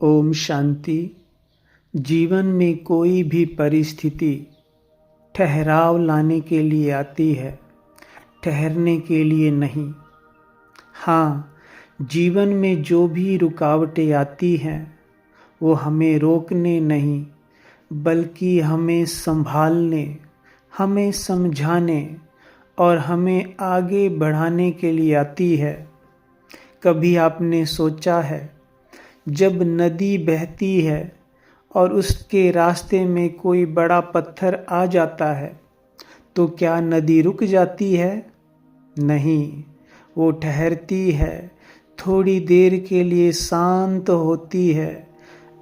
ओम शांति। जीवन में कोई भी परिस्थिति ठहराव लाने के लिए आती है, ठहरने के लिए नहीं। हाँ, जीवन में जो भी रुकावटें आती हैं वो हमें रोकने नहीं बल्कि हमें संभालने, हमें समझाने और हमें आगे बढ़ाने के लिए आती है। कभी आपने सोचा है, जब नदी बहती है और उसके रास्ते में कोई बड़ा पत्थर आ जाता है तो क्या नदी रुक जाती है? नहीं, वो ठहरती है, थोड़ी देर के लिए शांत होती है,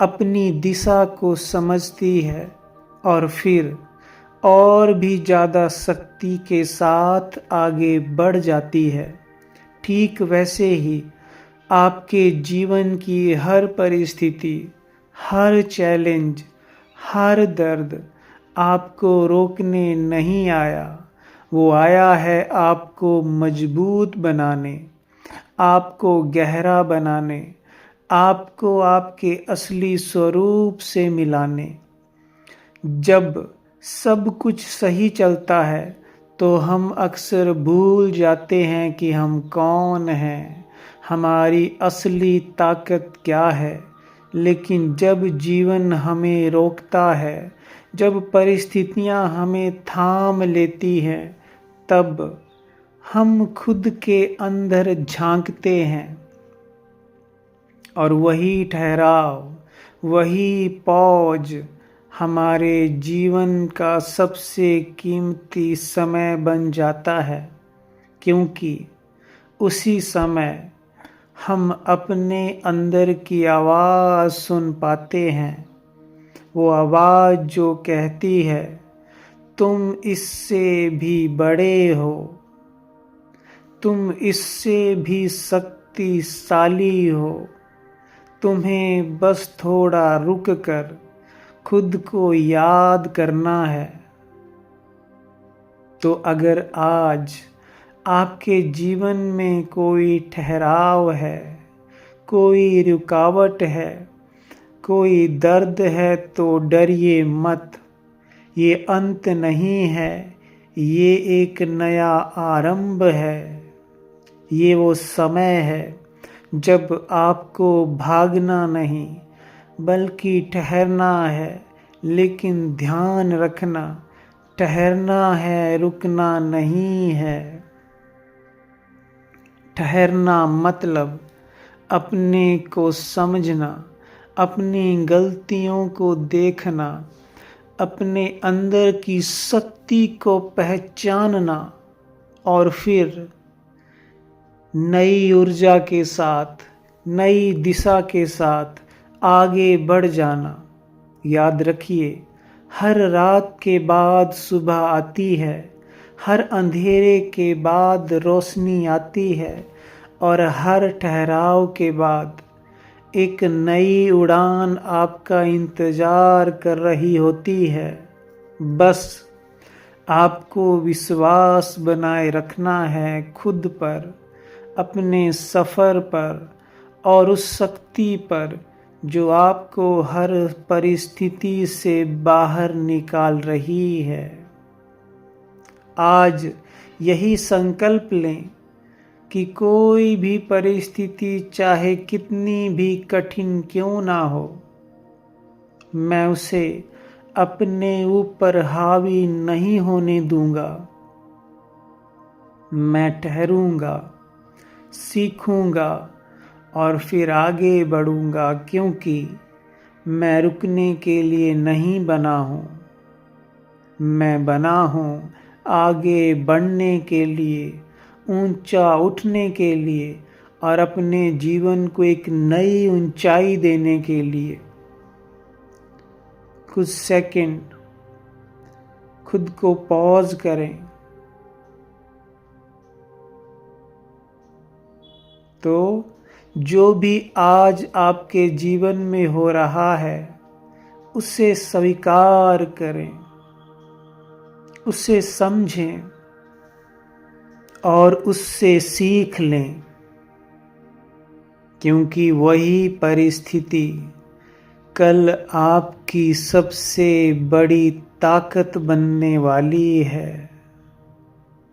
अपनी दिशा को समझती है और फिर और भी ज़्यादा शक्ति के साथ आगे बढ़ जाती है। ठीक वैसे ही आपके जीवन की हर परिस्थिति, हर चैलेंज, हर दर्द आपको रोकने नहीं आया। वो आया है आपको मजबूत बनाने, आपको गहरा बनाने, आपको आपके असली स्वरूप से मिलाने। जब सब कुछ सही चलता है तो हम अक्सर भूल जाते हैं कि हम कौन हैं, हमारी असली ताकत क्या है। लेकिन जब जीवन हमें रोकता है, जब परिस्थितियां हमें थाम लेती हैं, तब हम खुद के अंदर झांकते हैं और वही ठहराव, वही पॉज हमारे जीवन का सबसे कीमती समय बन जाता है, क्योंकि उसी समय हम अपने अंदर की आवाज़ सुन पाते हैं। वो आवाज़ जो कहती है, तुम इससे भी बड़े हो, तुम इससे भी शक्तिशाली हो, तुम्हें बस थोड़ा रुक कर खुद को याद करना है। तो अगर आज आपके जीवन में कोई ठहराव है, कोई रुकावट है, कोई दर्द है तो डरिए मत। ये अंत नहीं है, ये एक नया आरंभ है। ये वो समय है जब आपको भागना नहीं बल्कि ठहरना है। लेकिन ध्यान रखना, ठहरना है, रुकना नहीं है। ठहरना मतलब अपने को समझना, अपनी गलतियों को देखना, अपने अंदर की शक्ति को पहचानना और फिर नई ऊर्जा के साथ, नई दिशा के साथ आगे बढ़ जाना। याद रखिए, हर रात के बाद सुबह आती है, हर अंधेरे के बाद रोशनी आती है और हर ठहराव के बाद एक नई उड़ान आपका इंतज़ार कर रही होती है। बस आपको विश्वास बनाए रखना है खुद पर, अपने सफ़र पर और उस शक्ति पर जो आपको हर परिस्थिति से बाहर निकाल रही है। आज यही संकल्प लें कि कोई भी परिस्थिति चाहे कितनी भी कठिन क्यों ना हो, मैं उसे अपने ऊपर हावी नहीं होने दूंगा। मैं ठहरूंगा, सीखूंगा और फिर आगे बढ़ूंगा, क्योंकि मैं रुकने के लिए नहीं बना हूँ। मैं बना हूँ आगे बढ़ने के लिए, ऊंचा उठने के लिए और अपने जीवन को एक नई ऊंचाई देने के लिए। कुछ सेकंड खुद को पॉज करें। तो जो भी आज आपके जीवन में हो रहा है उसे स्वीकार करें, उसे समझें और उससे सीख लें, क्योंकि वही परिस्थिति, कल आपकी सबसे बड़ी ताकत बनने वाली है।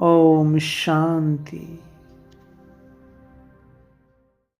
ओम शांति।